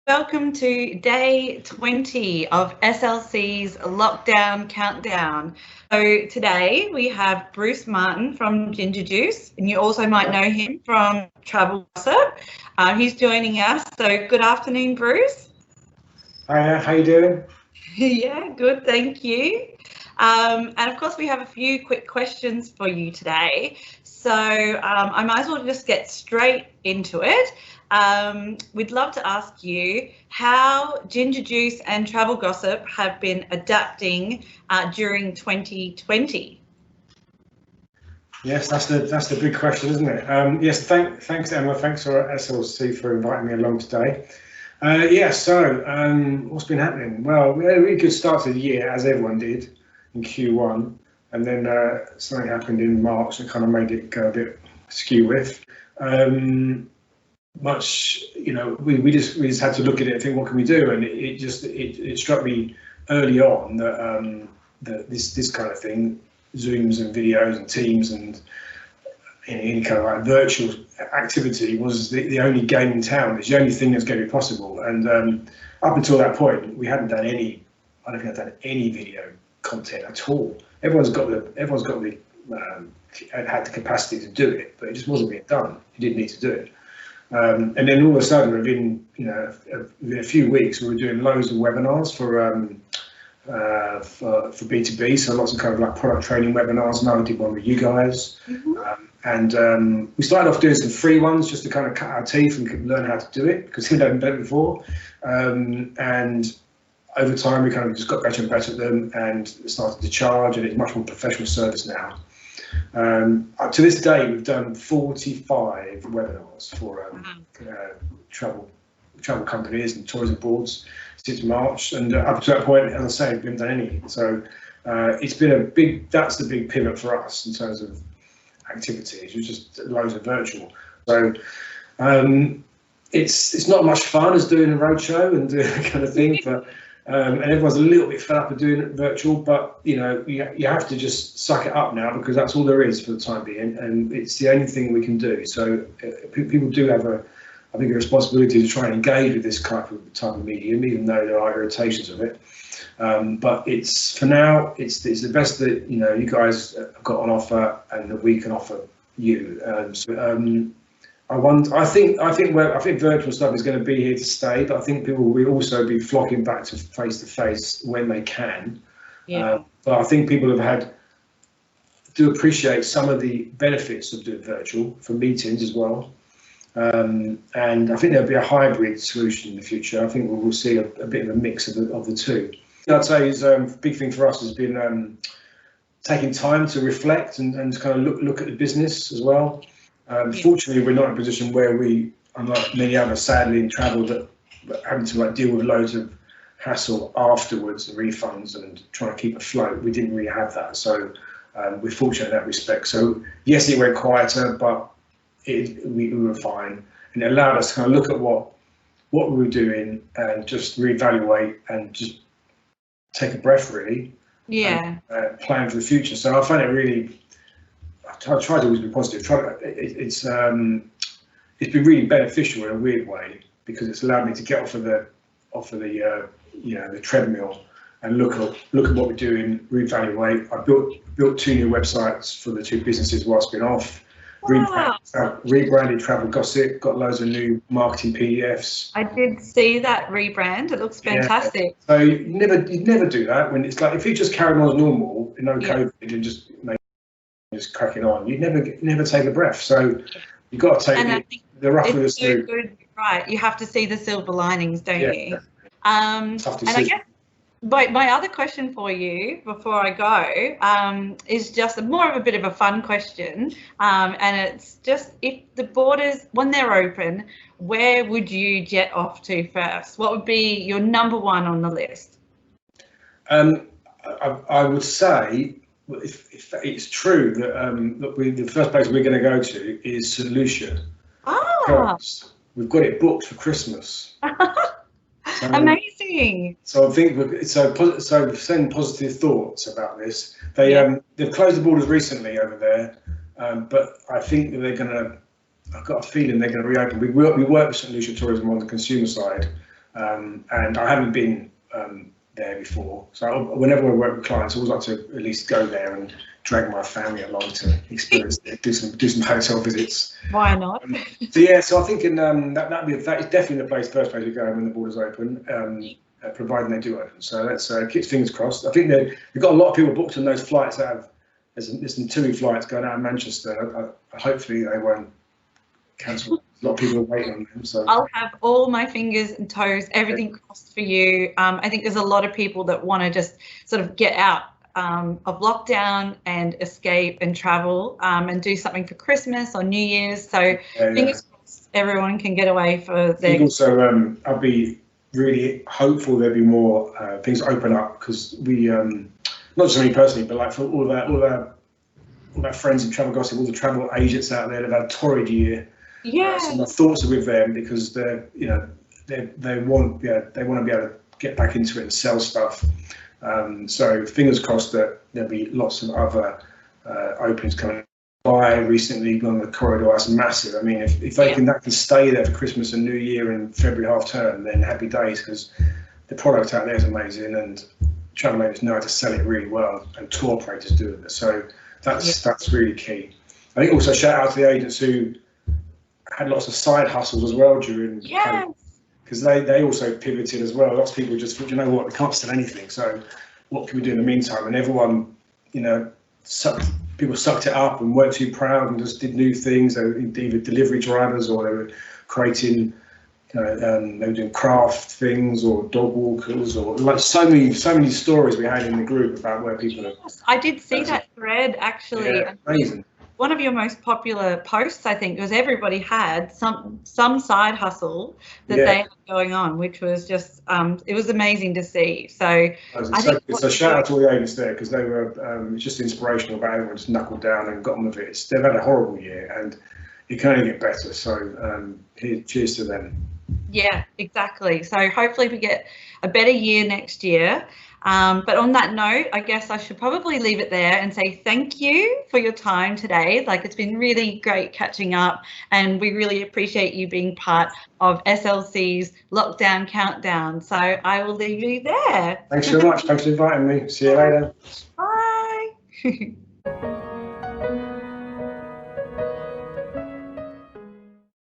Welcome to day 20 of SLC's lockdown countdown. So today we have Bruce Martin from Ginger Juice, and you also might know him from Travel Gossip. He's joining us. So good afternoon, Bruce. Hi, how you doing? Yeah, good, thank you. And of course, we have a few quick questions for you today. So I might as well just get straight into it. We'd love to ask you how Ginger Juice and Travel Gossip have been adapting during 2020. Yes, that's the big question, isn't it? Yes, thanks Emma, thanks for SLC for inviting me along today. What's been happening? Well, we had a really good start to the year, as everyone did in Q1, and then something happened in March that kind of made it go a bit skew with. We just had to look at it and think, what can we do? And it struck me early on that this kind of thing, Zooms and videos and Teams and any kind of like virtual activity was the only game in town. It's the only thing that's going to be possible. And up until that point, we hadn't done any. I don't think I've done any video content at all. Everyone's got had the capacity to do it, but it just wasn't being done. You didn't need to do it. And then all of a sudden, within a few weeks, we were doing loads of webinars for B2B, so lots of kind of like product training webinars. And I did one with you guys, we started off doing some free ones just to kind of cut our teeth and learn how to do it because we hadn't done it before. And over time, we kind of just got better and better at them and started to charge, and it's much more professional service now. Up to this day, we've done 45 webinars for travel companies and tourism boards since March, and up to that point, as I say, we haven't done any. So it's been that's the big pivot for us in terms of activities. It's just loads of virtual. So it's not much fun as doing a roadshow and doing that kind of thing, but and everyone's a little bit fed up of doing it virtual, but you have to just suck it up now because that's all there is for the time being, and it's the only thing we can do. So people do have a responsibility to try and engage with this type of medium, even though there are irritations of it. But for now, it's the best that you guys have got on offer and that we can offer you. I think virtual stuff is going to be here to stay, but I think people will also be flocking back to face when they can. Yeah. But I think people do appreciate some of the benefits of doing virtual for meetings as well. And I think there'll be a hybrid solution in the future. I think we'll see a bit of a mix of the two. I'd say is a big thing for us has been taking time to reflect and kind of look at the business as well. Fortunately, we're not in a position where we, unlike many others, sadly in travel, that having to deal with loads of hassle afterwards and refunds and trying to keep afloat. We didn't really have that, so we're fortunate in that respect. So yes, it went quieter, but we were fine, and it allowed us to kind of look at what we were doing and just reevaluate and just take a breath, really. Yeah. And, plan for the future. So I find it really. I try to always be positive. It's been really beneficial in a weird way because it's allowed me to get off of the treadmill and look at what we're doing, reevaluate. I built 2 new websites for the 2 businesses whilst been off. Wow. Rebranded Travel Gossip, got loads of new marketing PDFs. I did see that rebrand. It looks fantastic. Yeah. So you'd never do that when it's like if you just carried on as normal, COVID, and just cracking on, you'd never take a breath. So you've got to take the rough with the smooth. Good, right? You have to see the silver linings, don't you? Tough decision. And I guess my other question for you before I go is just more of a bit of a fun question, and it's just if the borders, when they're open, where would you jet off to first? What would be your number one on the list? I would say, if it's true that the first place we're going to go to is St. Lucia. We've got it booked for Christmas. Amazing. So I think so send positive thoughts about this. They've closed the borders recently over there, but I think that they're going to. I've got a feeling they're going to reopen. We work with St. Lucia Tourism on the consumer side, and I haven't been there before. So whenever I work with clients, I always like to at least go there and drag my family along to experience it, do some hotel visits. Why not? So I think that is definitely the first place to go when the borders open, providing they do open. So let's keep fingers crossed. I think they've got a lot of people booked on those flights there's some TUI flights going out of Manchester. Hopefully they won't cancel. A lot of people are waiting on them. So I'll have all my fingers and toes, everything crossed for you. I think there's a lot of people that want to just sort of get out of lockdown and escape and travel and do something for Christmas or New Year's. So fingers crossed everyone can get away for their. I think also I'll be really hopeful there'll be more things open up, because we not just me personally, but like for all our friends in travel gossip, all the travel agents out there, they've had a torrid year. Yeah. So my thoughts are with them, because they want to be able to get back into it and sell stuff. So fingers crossed that there'll be lots of other openings coming. By recently on the corridor, that's massive. I mean, if that can stay there for Christmas and New Year and February half term, then happy days, because the product out there is amazing and travel agents know how to sell it really well, and tour operators do it. So that's really key. I think also shout out to the agents who had lots of side hustles as well during COVID, because they also pivoted as well. Lots of people just thought, you know what, we can't sell anything, so what can we do in the meantime? And everyone, people sucked it up and weren't too proud and just did new things. They were either delivery drivers, or they were creating, they were doing craft things, or dog walkers, or like so many stories we had in the group about where people are. I did see that thread actually. Yeah, amazing. One of your most popular posts, I think, was everybody had some side hustle that they had going on, which was just it was amazing to see. So so shout out to all the agents there, because they were just inspirational about everyone just knuckled down and got on with it. They've had a horrible year and it can only get better. So cheers to them. Yeah, exactly. So hopefully we get a better year next year. But on that note, I guess I should probably leave it there and say thank you for your time today. Like, it's been really great catching up, and we really appreciate you being part of SLC's lockdown countdown. So I will leave you there. Thanks so much. Thanks for inviting me. See you later. Bye.